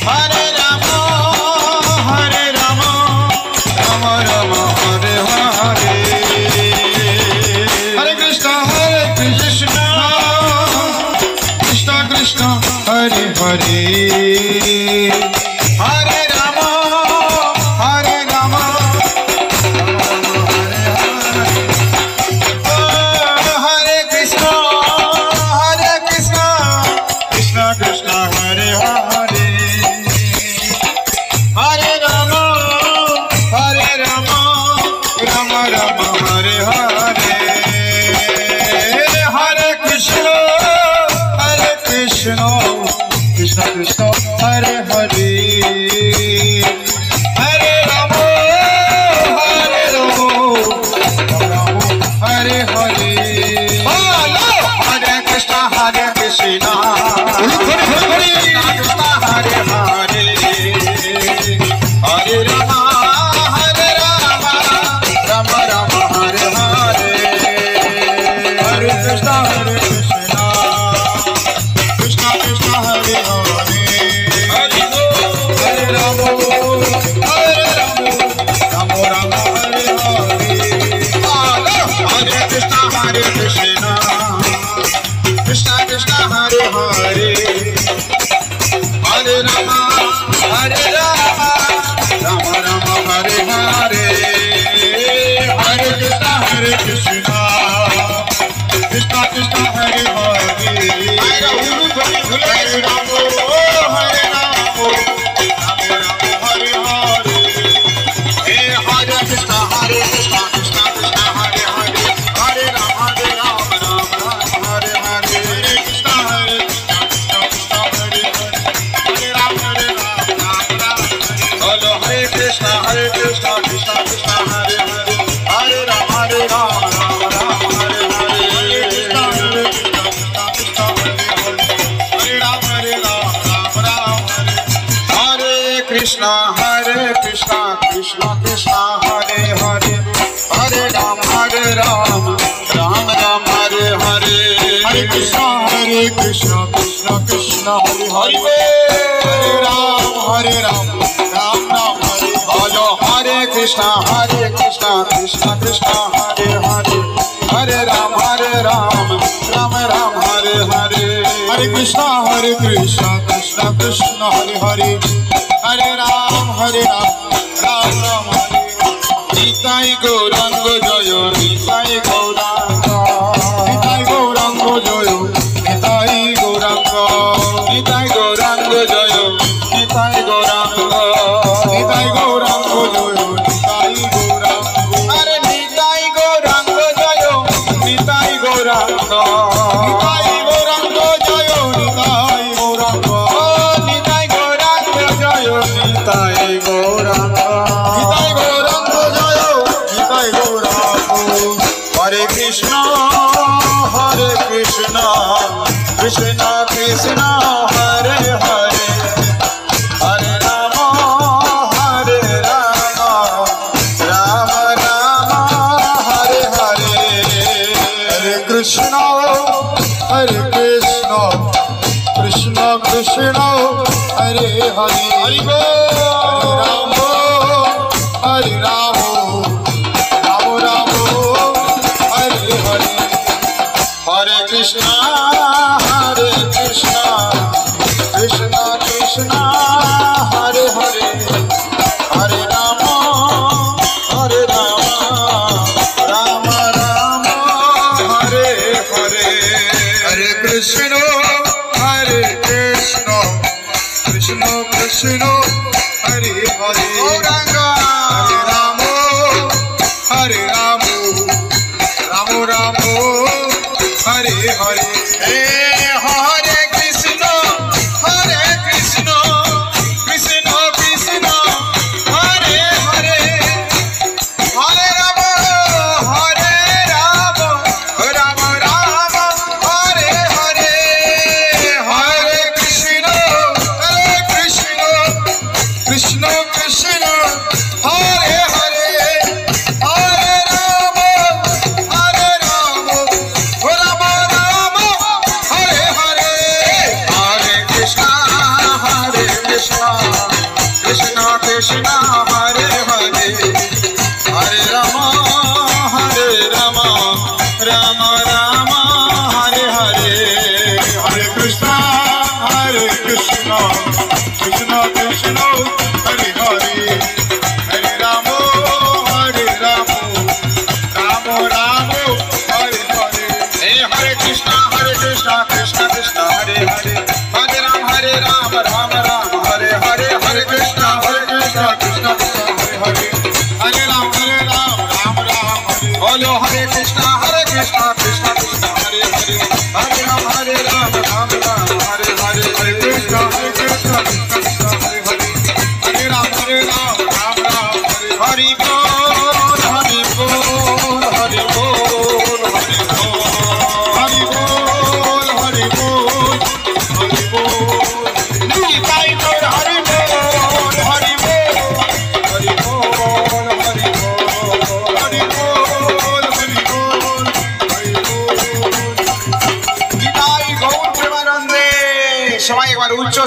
Hare Rama, Hare Rama, Rama Rama, Hare Hare. Hare Krishna, Krishna Krishna, Hare Hare. Hare Rama, Hare Rama, Hare Krishna, Krishna Krishna, Hare Hare. Hare Rama, Rama Rama, Hare Hare. Hare Krishna, Krishna Krishna, Hare Hare. Hare Rama, Hare Hare. Hare Krishna, Hare Krishna, Krishna Hare Hare. Hare Rama, Rama Rama, Hare Hare. Hare Krishna, Krishna Krishna, Hare Hare. Hare Rama, Rama Rama, Hare Hare. Hare Krishna, Krishna Krishna, Hare Hare. Hare Rama, Rama Rama, Hare Hare. Hare Krishna, Krishna Krishna, Hare Hare. Hare Rama, Hare Rama, Rama Rama, Hare Hare. Hare Krishna, Krishna Krishna, Hare Hare. Hare Rama, Rama Rama, Hare Hare. Hare Krishna, Krishna Krishna, Hare Hare. Hare Rama, Rama Rama, Hare Krishna, Krishna Krishna, Hare Hare. Hare Rama, Rama Rama, Hare Hare. Hare Krishna, Krishna Krishna, Krishna Krishna, Hare Hare. Hare Rama, Rama Rama, Hare Hare. Hare Krishna, Krishna Krishna, Hare Hare. Hare Rama, Ram Ram, Hare Hare. Hare Krishna, Krishna Krishna, Hare Hare. Hare Rama, Ram Ram, Hare Hare. Hare Krishna, Krishna Krishna, Hare Hare. Hare Ram, Ram Ram, Hare. Nitai Gauranga Jaya, Nitai Gauranga, Nitai Gauranga Jaya, Nitai Gauranga, Nitai Gauranga Jaya, Nitai Gauranga, Nitai Gauranga Jaya, Nitai Gauranga. Hare Nitai Gauranga Jaya, Nitai Gauranga, Nitai Gauranga Jaya, Nitai Gauranga, Nitai Gauranga Jaya, Nitai Gauranga, Nitai Gauranga Jaya, Nitai Gauranga. Hare Krishna, Krishna Krishna, Hare Hare. Hare Rama, Rama Rama, Hare Hare. Hare Krishna, Krishna Krishna, Hare Hare. Hare Rama, Hare Rama, Rama Rama, Hare Hare. Hare Krishna, Krishna Krishna, Hare Hare. Hare Rama, Rama Rama, Hare Hare. Hare Krishna, Krishna Krishna, Hare Hare. Gauranga. Hare Rama, Rama Rama, Hare Hare. Hare Krishna, Krishna Krishna, Hare Hare. Hare Rama, Rama Rama, Hare Hare. Hare Krishna, Krishna Krishna, Hare Hare. Hare Rama, Rama Rama, Hare Hare. Hare Krishna, Krishna Hare Hare Hare Ram Ram Ram Hare Hare Hare Krishna Krishna Krishna Hare Hare Hare Ram Ram Ram Hare Hare Hare Krishna Krishna Krishna Hare Hare Hare Ram Ram Ram Hare Hare Hare Krishna Krishna Krishna Hare Hare Hare Ram Ram Ram বলো হরে কৃষ্ণ কৃষ্ণ কৃষ্ণ হরে হরে হরে রাম রাম রাম হরে হরে হরে কৃষ্ণ কৃষ্ণ কৃষ্ণ হরে হরে হরে রাম রাম রাম হরে হরি বল হরি বল হরি বল হরি বল হরি বল হরি বল নিতাই তোর হরি বল হরি বল হরি বল হরি বল হরি বল হরি বল হরি বল নিতাই গৌর প্রেমানন্দে সবাই একবার উচ্চ